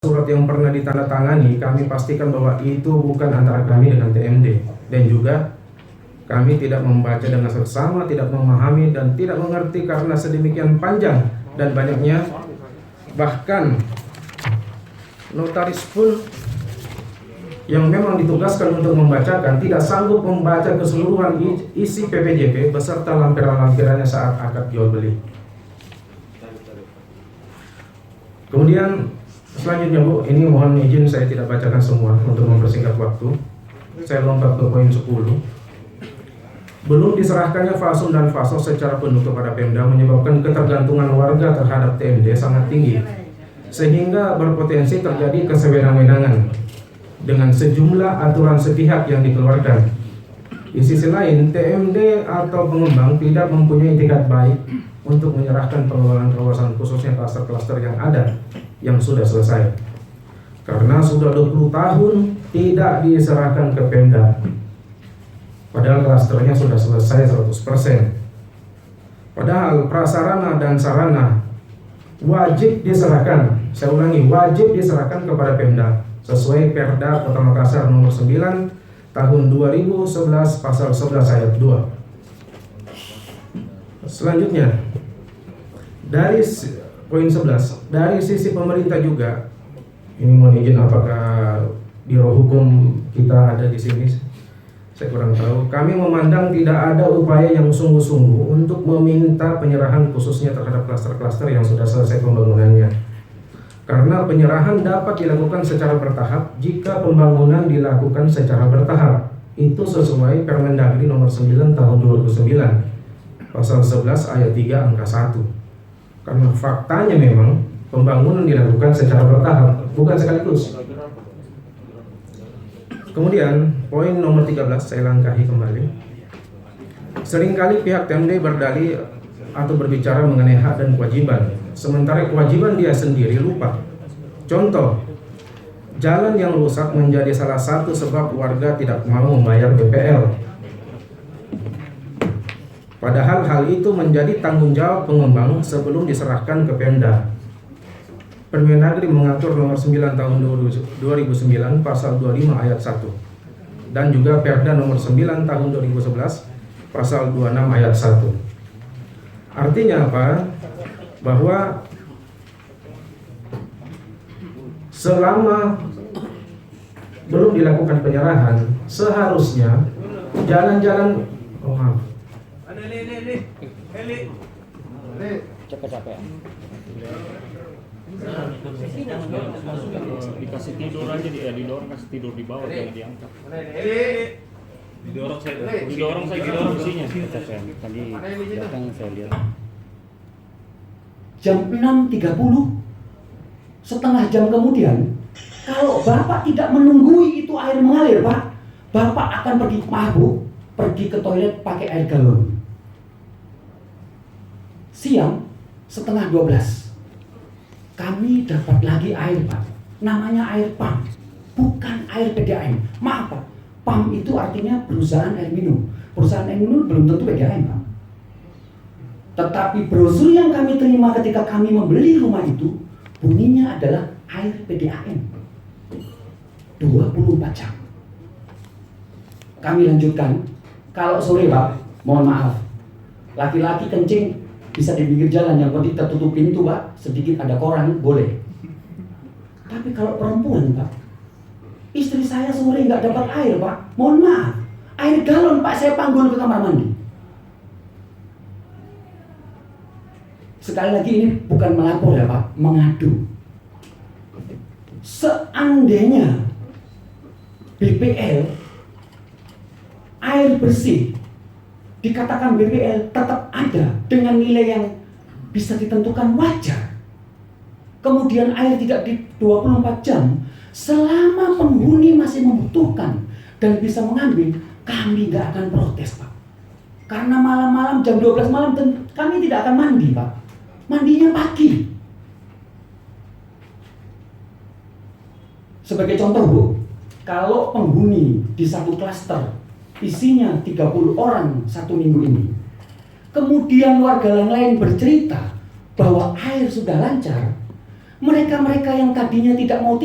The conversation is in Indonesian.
surat yang pernah ditandatangani, kami pastikan bahwa itu bukan antara kami dengan TMD, dan juga kami tidak membaca dengan seksama, tidak memahami dan tidak mengerti karena sedemikian panjang dan banyaknya. Bahkan notaris pun yang memang ditugaskan untuk membacakan tidak sanggup membaca keseluruhan isi PPJP beserta lampiran-lampirannya saat akad jual beli. Kemudian selanjutnya Bu, ini mohon izin saya tidak bacakan semua untuk mempersingkat waktu. Saya lompat ke poin 10. Belum diserahkannya fasum dan fasos secara penuh kepada Pemda menyebabkan ketergantungan warga terhadap TMD sangat tinggi, sehingga berpotensi terjadi kesewenang-wenangan dengan sejumlah aturan sepihak yang dikeluarkan. Di sisi lain, TMD atau pengembang tidak mempunyai etikat baik untuk menyerahkan pengelolaan kawasan khususnya klaster-klaster yang ada yang sudah selesai, karena sudah 20 tahun tidak diserahkan ke Pemda, padahal klasternya sudah selesai 100%. Padahal prasarana dan sarana wajib diserahkan, saya ulangi, wajib diserahkan kepada Pemda sesuai Perda Kota Makassar nomor 9 tahun 2011 pasal 11 ayat 2. Selanjutnya, dari poin 11, dari sisi pemerintah juga, ini mohon izin apakah Biro Hukum kita ada di sini, saya kurang tahu. Kami memandang tidak ada upaya yang sungguh-sungguh untuk meminta penyerahan khususnya terhadap klaster-klaster yang sudah selesai pembangunannya. Karena penyerahan dapat dilakukan secara bertahap jika pembangunan dilakukan secara bertahap. Itu sesuai Permendagri nomor 9 tahun 2009 pasal 11 ayat 3 angka 1. Karena faktanya memang pembangunan dilakukan secara bertahap, bukan sekaligus. Kemudian poin nomor 13 saya langkahi kembali. Seringkali pihak TMD berdalih atau berbicara mengenai hak dan kewajiban, sementara kewajiban dia sendiri lupa. Contoh, jalan yang rusak menjadi salah satu sebab warga tidak mau membayar BPL. Padahal hal itu menjadi tanggung jawab pengembang sebelum diserahkan ke Pemda. Permendagri mengatur nomor 9 tahun 2009 pasal 25 ayat 1 dan juga Perda nomor 9 tahun 2011 pasal 26 ayat 1. Artinya apa? Bahwa selama belum dilakukan penyerahan, seharusnya jalan-jalan capek-capek. Dikasih tidur aja didorong, kasih tidur di bawah jangan diangkat. Didorong isinya. Kecapean. Tadi datang saya lihat. Jam 6.30, setengah jam kemudian, kalau Bapak tidak menunggui itu air mengalir, Pak, Bapak akan pergi ke toilet pakai air galon. Siang setengah 12 kami dapat lagi air, Pak, namanya air PAM, bukan air PDAM. Maaf Pak, PAM itu artinya perusahaan air minum. Perusahaan air minum belum tentu PDAM, Pak. Tetapi brosur yang kami terima ketika kami membeli rumah itu bunyinya adalah air PDAM 24 jam. Kami lanjutkan, kalau sore Pak, mohon maaf, laki-laki kencing bisa di pinggir jalan, yang penting tertutup pintu Pak, sedikit ada koran boleh. Tapi kalau perempuan Pak, istri saya sore nggak dapat air Pak, mohon maaf, air galon Pak saya panggul ke kamar mandi. Sekali lagi ini bukan melapor ya Pak, mengadu. Seandainya BPL air bersih dikatakan BPL tetap ada dengan nilai yang bisa ditentukan wajar, kemudian air tidak di 24 jam, selama penghuni masih membutuhkan dan bisa mengambil, kami nggak akan protes Pak. Karena malam-malam jam 12 malam kami tidak akan mandi Pak, mandinya pagi. Sebagai contoh Bu, kalau penghuni di satu klaster isinya 30 orang satu minggu ini, kemudian warga yang lain bercerita bahwa air sudah lancar, Mereka-mereka yang tadinya tidak mau